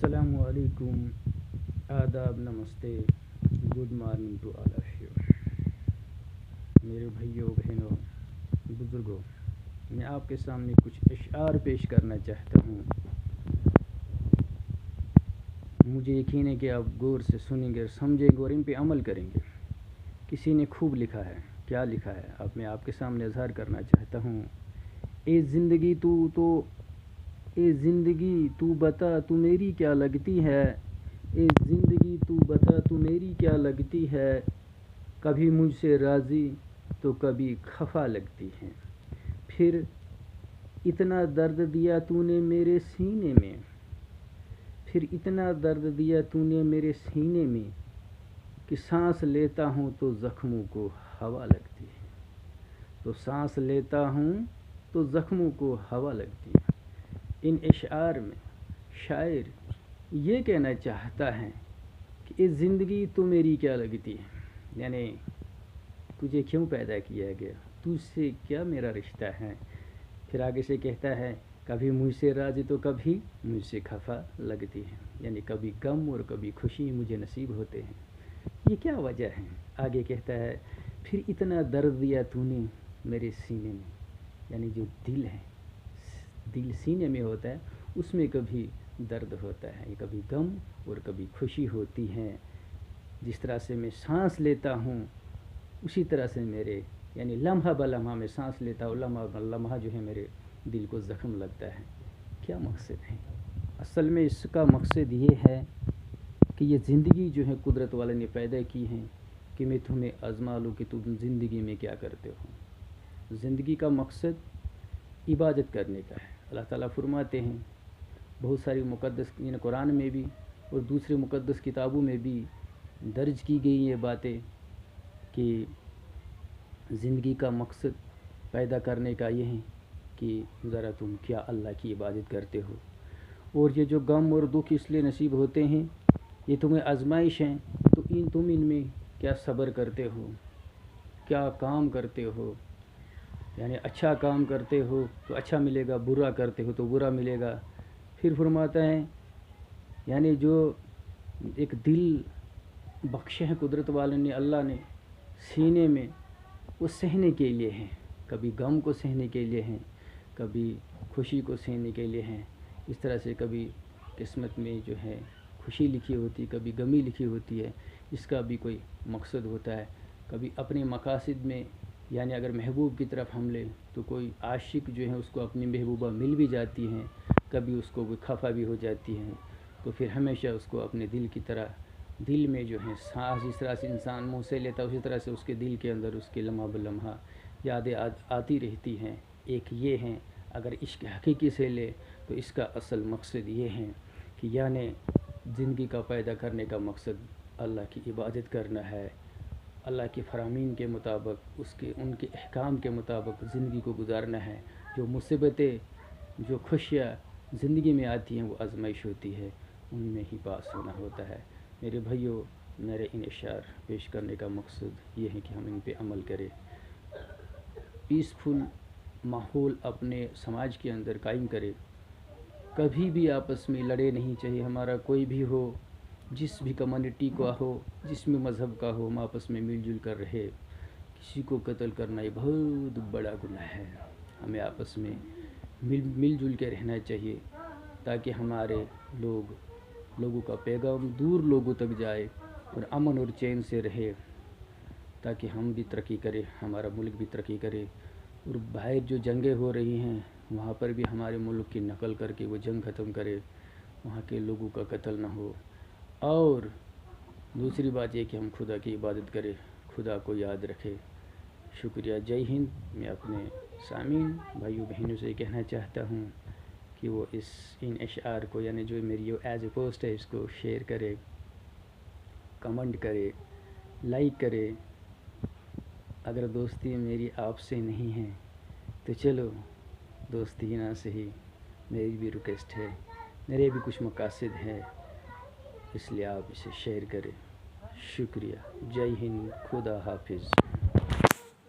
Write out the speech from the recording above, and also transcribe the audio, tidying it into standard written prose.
السلام علیکم، آداب، نمستے، good morning to all of you میرے بھائیوں، بہنوں، بزرگوں۔ میں آپ کے سامنے کچھ اشعار پیش کرنا چاہتا ہوں۔ مجھے یقین ہے کہ آپ غور سے سنیں گے اور سمجھیں گے اور ان پہ عمل کریں گے۔ کسی نے خوب لکھا ہے، کیا لکھا ہے اب میں آپ کے سامنے اظہار کرنا چاہتا ہوں۔ اے زندگی تو بتا تو میری کیا لگتی ہے، اے زندگی تو بتا تو میری کیا لگتی ہے، کبھی مجھ سے راضی تو کبھی خفا لگتی ہے، پھر اتنا درد دیا تو نے میرے سینے میں، پھر اتنا درد دیا تو نے میرے سینے میں کہ سانس لیتا ہوں تو زخموں کو ہوا لگتی ہے، تو سانس لیتا ہوں تو زخموں کو ہوا لگتی ہے۔ ان اشعار میں شاعر یہ کہنا چاہتا ہے کہ اے زندگی تو میری کیا لگتی ہے، یعنی تجھے کیوں پیدا کیا گیا، تجھ سے کیا میرا رشتہ ہے۔ پھر آگے سے کہتا ہے کبھی مجھ سے راضی تو کبھی مجھ سے خفا لگتی ہے، یعنی کبھی غم اور کبھی خوشی مجھے نصیب ہوتے ہیں۔ یہ کیا وجہ ہے؟ آگے کہتا ہے پھر اتنا درد دیا تو نے میرے سینے میں، یعنی جو دل ہے، دل سینے میں ہوتا ہے، اس میں کبھی درد ہوتا ہے، کبھی غم اور کبھی خوشی ہوتی ہے۔ جس طرح سے میں سانس لیتا ہوں اسی طرح سے میرے، یعنی لمحہ بلمحہ میں سانس لیتا ہوں، لمحہ بلمحہ جو ہے میرے دل کو زخم لگتا ہے۔ کیا مقصد ہے؟ اصل میں اس کا مقصد یہ ہے کہ یہ زندگی جو ہے قدرت والے نے پیدا کی ہے کہ میں تمہیں آزما لوں کہ تم زندگی میں کیا کرتے ہو۔ زندگی کا مقصد عبادت کرنے کا ہے۔ اللہ تعالیٰ فرماتے ہیں، بہت ساری مقدس قرآن میں بھی اور دوسرے مقدس کتابوں میں بھی درج کی گئی یہ باتیں کہ زندگی کا مقصد پیدا کرنے کا یہ ہے کہ ذرا تم کیا اللہ کی عبادت کرتے ہو، اور یہ جو غم اور دکھ اس لیے نصیب ہوتے ہیں، یہ تمہیں آزمائش ہیں، تو تم ان میں کیا صبر کرتے ہو، کیا کام کرتے ہو، یعنی اچھا کام کرتے ہو تو اچھا ملے گا، برا کرتے ہو تو برا ملے گا۔ پھر فرماتا ہے یعنی جو ایک دل بخشے ہیں قدرت والے نے، اللہ نے سینے میں، وہ سہنے کے لیے ہیں، کبھی غم کو سہنے کے لیے ہیں، کبھی خوشی کو سہنے کے لیے ہیں۔ اس طرح سے کبھی قسمت میں جو ہے خوشی لکھی ہوتی، کبھی غمی لکھی ہوتی ہے، اس کا بھی کوئی مقصد ہوتا ہے۔ کبھی اپنے مقاصد میں، یعنی اگر محبوب کی طرف ہم لیں تو کوئی عاشق جو ہے اس کو اپنی محبوبہ مل بھی جاتی ہیں، کبھی اس کو کوئی خفا بھی ہو جاتی ہیں، تو پھر ہمیشہ اس کو اپنے دل کی طرح، دل میں جو ہے سانس جس طرح سے انسان منہ سے لیتا ہے اسی طرح سے اس کے دل کے اندر اس کے لمحہ بلمحہ یادیں آتی رہتی ہیں۔ ایک یہ ہیں، اگر عشق حقیقی سے لے تو اس کا اصل مقصد یہ ہے کہ یعنی زندگی کا پیدا کرنے کا مقصد اللہ کی عبادت کرنا ہے، اللہ کے فرامین کے مطابق، ان کے احکام کے مطابق زندگی کو گزارنا ہے۔ جو مصیبتیں، جو خوشیاں زندگی میں آتی ہیں وہ آزمائش ہوتی ہے، ان میں ہی پاس ہونا ہوتا ہے۔ میرے بھائیوں، میرے ان اشعار پیش کرنے کا مقصد یہ ہے کہ ہم ان پہ عمل کریں، پیسفل ماحول اپنے سماج کے اندر قائم کرے، کبھی بھی آپس میں لڑے نہیں چاہیے، ہمارا کوئی بھی ہو، جس بھی کمیونٹی کا ہو، جس بھی مذہب کا ہو، ہم آپس میں مل جل کر رہے۔ کسی کو قتل کرنا یہ بہت بڑا گناہ ہے، ہمیں آپس میں مل جل کے رہنا چاہیے تاکہ ہمارے لوگوں کا پیغام دور لوگوں تک جائے اور امن اور چین سے رہے، تاکہ ہم بھی ترقی کریں، ہمارا ملک بھی ترقی کرے، اور باہر جو جنگیں ہو رہی ہیں وہاں پر بھی ہمارے ملک کی نقل کر کے وہ جنگ ختم کرے، وہاں کے لوگوں کا قتل نہ ہو۔ اور دوسری بات یہ کہ ہم خدا کی عبادت کریں، خدا کو یاد رکھے۔ شکریہ، جے ہند۔ میں اپنے سامعین بھائیوں بہنوں سے کہنا چاہتا ہوں کہ وہ ان اشعار کو، یعنی جو میری ایز اے پوسٹ ہے، اس کو شیئر کرے، کمنٹ کرے، لائک کرے۔ اگر دوستی میری آپ سے نہیں ہے تو چلو دوستی نہ صحیح، میری بھی ریکویسٹ ہے، میرے بھی کچھ مقاصد ہیں، اس لیے آپ اسے شیئر کریں۔ شکریہ، جے ہند، خدا حافظ۔